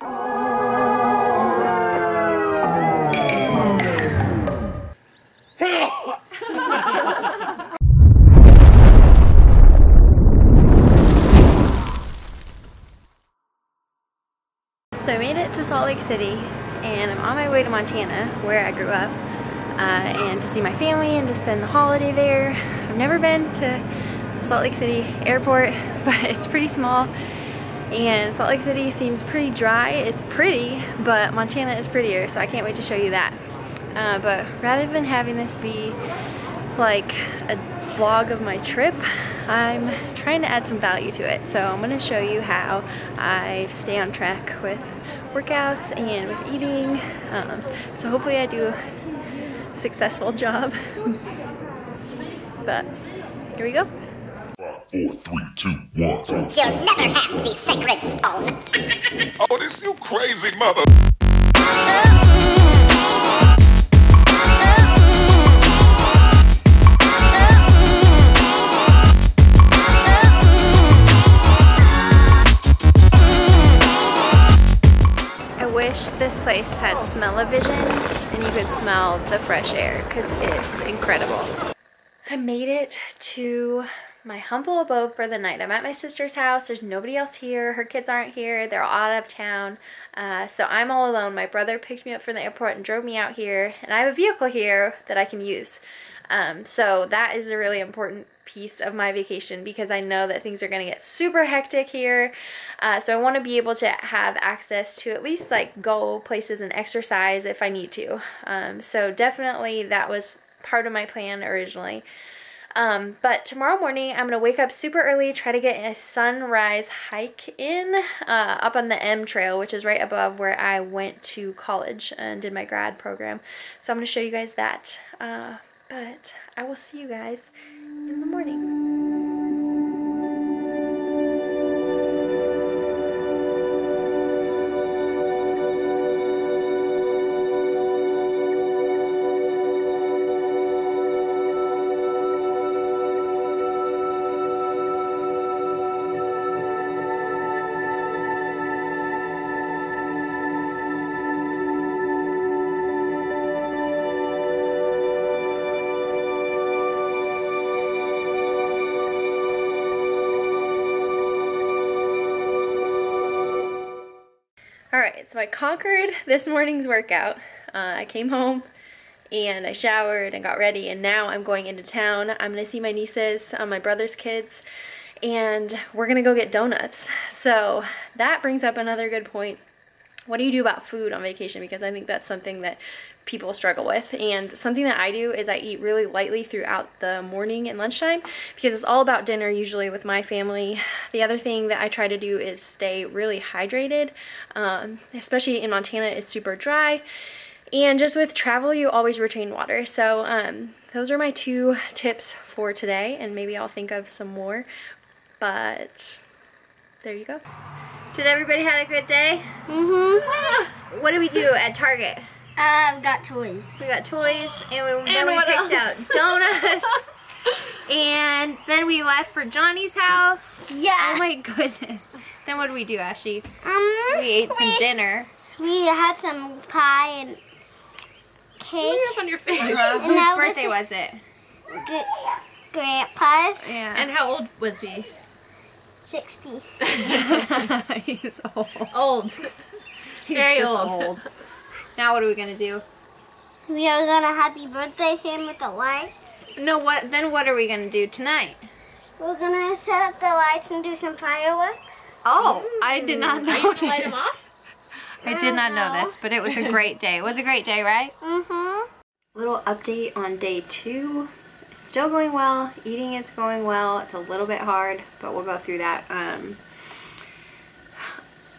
So I made it to Salt Lake City and I'm on my way to Montana where I grew up and to see my family and to spend the holiday there. I've never been to Salt Lake City airport, but it's pretty small and Salt Lake City seems pretty dry. It's pretty, but Montana is prettier, so I can't wait to show you that. But rather than having this be like a vlog of my trip, I'm trying to add some value to it. So I'm going to show you how I stay on track with workouts and with eating. So hopefully I do a successful job. But here we go. 5, 4, 3, 2, 1. You'll never have the sacred stone. Oh, this you crazy mother. This place had smell-o-vision and you could smell the fresh air because it's incredible. I made it to my humble abode for the night. I'm at my sister's house. There's nobody else here. Her kids aren't here. They're all out of town. So I'm all alone. My brother picked me up from the airport and drove me out here, and I have a vehicle here that I can use. So that is a really important piece of my vacation because I know that things are going to get super hectic here. So I want to be able to have access to at least like go places and exercise if I need to. So definitely that was part of my plan originally. But tomorrow morning I'm going to wake up super early, try to get a sunrise hike in up on the M Trail, which is right above where I went to college and did my grad program. So I'm going to show you guys that. But I will see you guys in the morning. Alright, so I conquered this morning's workout. I came home and I showered and got ready, and now I'm going into town. I'm going to see my nieces, my brother's kids, and we're going to go get donuts. So that brings up another good point. What do you do about food on vacation? Because I think that's something that people struggle with, and something that I do is I eat really lightly throughout the morning and lunchtime because it's all about dinner usually with my family. The other thing that I try to do is stay really hydrated, especially in Montana. It's super dry, and just with travel you always retain water. So those are my 2 tips for today, and maybe I'll think of some more, but there you go. Did everybody have a good day? Mm-hmm. What did we do at Target? Got toys. We got toys, and then we picked out donuts. And then we left for Johnny's house. Yeah. Oh my goodness. Then what did we do, Ashley? We ate some dinner. We had some pie and cake. What's on your face? Whose birthday was it? Grandpa's. Yeah. And how old was he? 60. He's old. Old. He's Very just old. Now what are we gonna do? We are gonna happy birthday him with the lights. No, what? Then what are we gonna do tonight? We're gonna set up the lights and do some fireworks. Oh, I did not know you light 'em this. off? I did not know this, but it was a great day. It was a great day, right? Mm-hmm. Little update on day 2. It's still going well. Eating is going well. It's a little bit hard, but we'll go through that.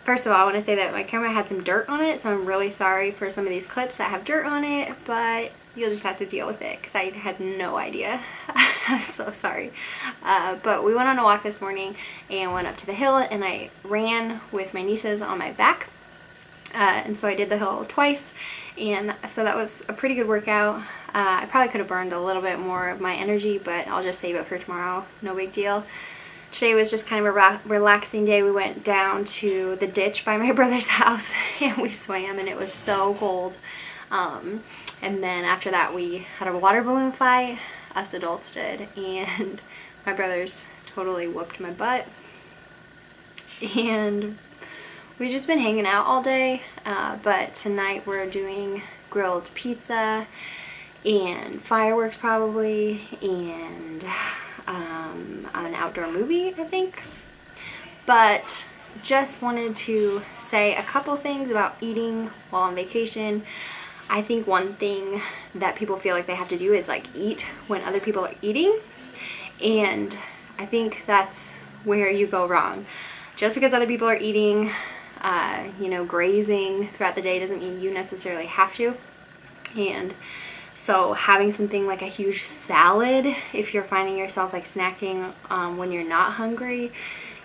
First of all, I want to say that my camera had some dirt on it, so I'm really sorry for some of these clips that have dirt on it, but you'll just have to deal with it because I had no idea. I'm so sorry. But we went on a walk this morning and went up to the hill, and I ran with my nieces on my back. And so I did the hill twice, and so that was a pretty good workout. I probably could have burned a little bit more of my energy, but I'll just save it for tomorrow. No big deal. today was just kind of a relaxing day. We went down to the ditch by my brother's house and we swam, and it was so cold. And then after that we had a water balloon fight, us adults did, and my brothers totally whooped my butt. And we've just been hanging out all day, but tonight we're doing grilled pizza and fireworks probably, and an outdoor movie, I think. But just wanted to say a couple things about eating while on vacation. I think one thing that people feel like they have to do is like eat when other people are eating, and I think that's where you go wrong. Just because other people are eating, you know, grazing throughout the day doesn't mean you necessarily have to. And so having something like a huge salad, if you're finding yourself like snacking when you're not hungry,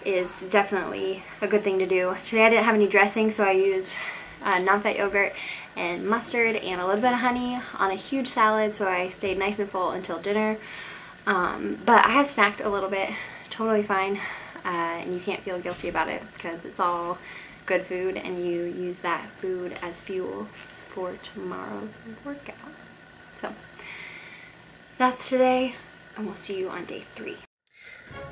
is definitely a good thing to do. Today I didn't have any dressing, so I used non-fat yogurt and mustard and a little bit of honey on a huge salad, so I stayed nice and full until dinner. But I have snacked a little bit, totally fine, and you can't feel guilty about it because it's all good food and you use that food as fuel for tomorrow's workout. So that's today, and we'll see you on day 3.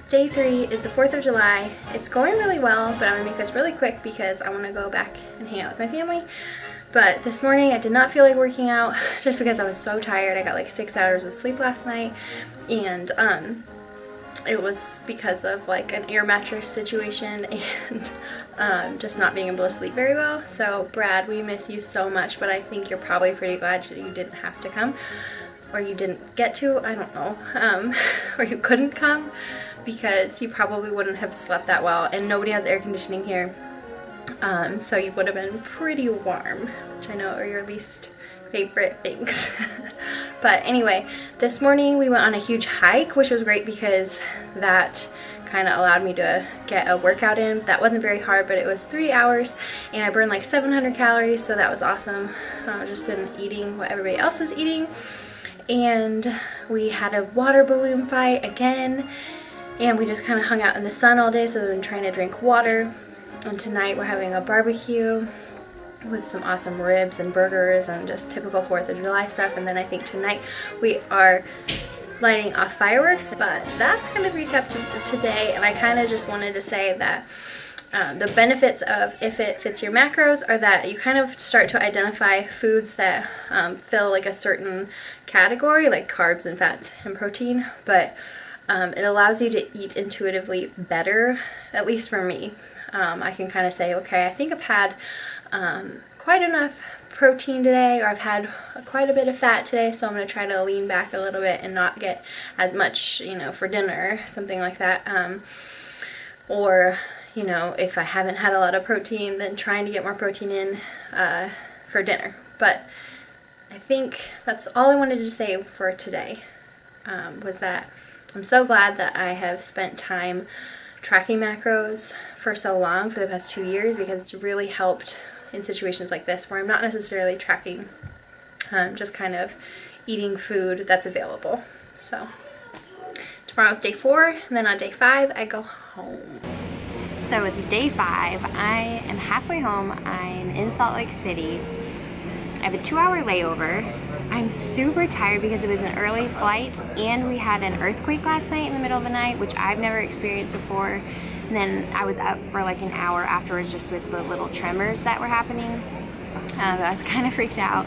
Day 3 is the 4th of July. It's going really well, but I'm gonna make this really quick because I wanna go back and hang out with my family. But this morning I did not feel like working out just because I was so tired. I got like 6 hours of sleep last night, and it was because of like an air mattress situation and just not being able to sleep very well. So Brad, we miss you so much, but I think you're probably pretty glad that you didn't have to come, or you didn't get to, I don't know, or you couldn't come, because you probably wouldn't have slept that well, and nobody has air conditioning here, so you would have been pretty warm, which I know are your least favorite things. But anyway, this morning we went on a huge hike, which was great because that kind of allowed me to get a workout in. That wasn't very hard, but it was 3 hours, and I burned like 700 calories, so that was awesome. I've just been eating what everybody else is eating, and we had a water balloon fight again, and we just kind of hung out in the sun all day, so we've been trying to drink water. And tonight we're having a barbecue with some awesome ribs and burgers and just typical 4th of July stuff. And then I think tonight we are lighting off fireworks. But that's kind of recap to today, and I kind of just wanted to say that the benefits of If It Fits Your Macros are that you kind of start to identify foods that fill like a certain category, like carbs and fats and protein, but it allows you to eat intuitively better, at least for me. I can kind of say, okay, I think I've had quite enough protein today, or I've had quite a bit of fat today, so I'm going to try to lean back a little bit and not get as much, you know, for dinner, something like that. Or, you know, if I haven't had a lot of protein, then trying to get more protein in for dinner. But I think that's all I wanted to say for today, was that I'm so glad that I have spent time tracking macros for so long, for the past 2 years, because it's really helped in situations like this where I'm not necessarily tracking, just kind of eating food that's available. So tomorrow's day 4, and then on day 5 I go home. So it's day 5. I am halfway home. I'm in Salt Lake City. I have a 2-hour layover. I'm super tired because it was an early flight, and we had an earthquake last night in the middle of the night, which I've never experienced before. And then I was up for like an hour afterwards just with the little tremors that were happening. I was kind of freaked out.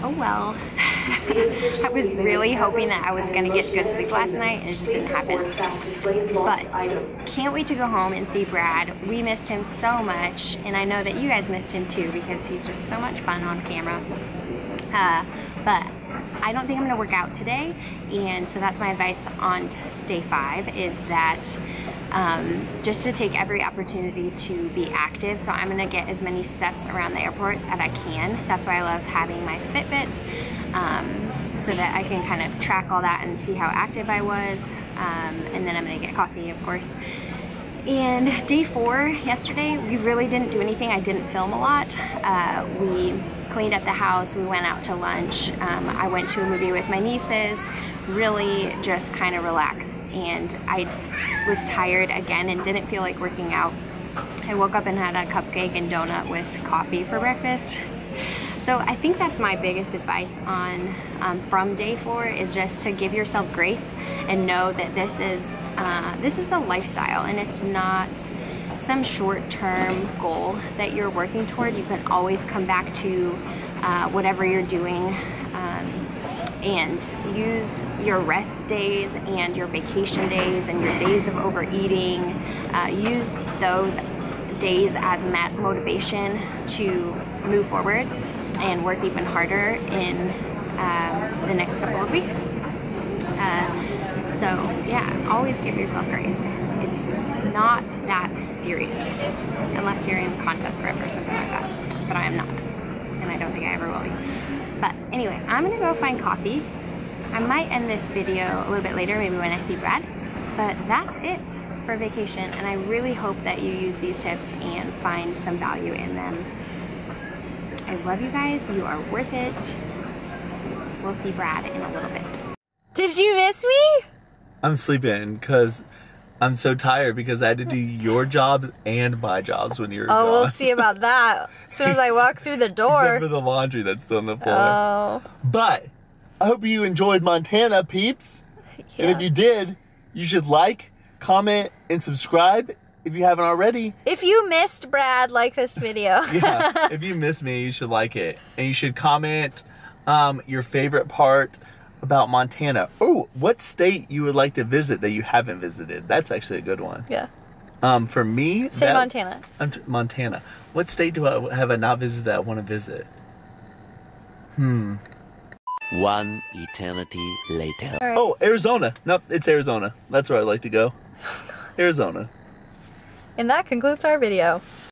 Oh well. I was really hoping that I was going to get good sleep last night, and it just didn't happen. But can't wait to go home and see Brad. We missed him so much, and I know that you guys missed him too, because he's just so much fun on camera. But I don't think I'm going to work out today, and so that's my advice on day 5, is that just to take every opportunity to be active. So I'm going to get as many steps around the airport as I can. That's why I love having my Fitbit, so that I can kind of track all that and see how active I was. And then I'm going to get coffee, of course. And day 4, yesterday, we really didn't do anything. I didn't film a lot. We cleaned up the house, we went out to lunch. I went to a movie with my nieces. really just kind of relaxed, and I was tired again and didn't feel like working out. I woke up and had a cupcake and donut with coffee for breakfast. So I think that's my biggest advice on from day 4 is just to give yourself grace and know that this is a lifestyle, and it's not some short-term goal that you're working toward. You can always come back to whatever you're doing and use your rest days and your vacation days and your days of overeating. Use those days as motivation to move forward and work even harder in the next couple of weeks. So yeah, always give yourself grace. It's not that serious unless you're in contest prep or something like that, but I am not, and I don't think I ever will be. But anyway, I'm gonna go find coffee. I might end this video a little bit later, maybe when I see Brad, but that's it for vacation, and I really hope that you use these tips and find some value in them. I love you guys, you are worth it. We'll see Brad in a little bit. Did you miss me? I'm sleeping because I'm so tired because I had to do your jobs and my jobs when you were gone. We'll see about that as soon as I walk through the door. Except for the laundry that's still on the floor. Oh. But I hope you enjoyed Montana, peeps. Yeah. And if you did, you should like, comment, and subscribe if you haven't already. If you missed Brad, like this video. Yeah, if you missed me, you should like it. And you should comment your favorite part about Montana. Oh, what state you would like to visit that you haven't visited. That's actually a good one. Yeah. For me... Say Montana. Montana. What state have I not visited that I want to visit? One eternity later. Right. Oh, Arizona. Nope, it's Arizona. That's where I'd like to go. Arizona. And that concludes our video.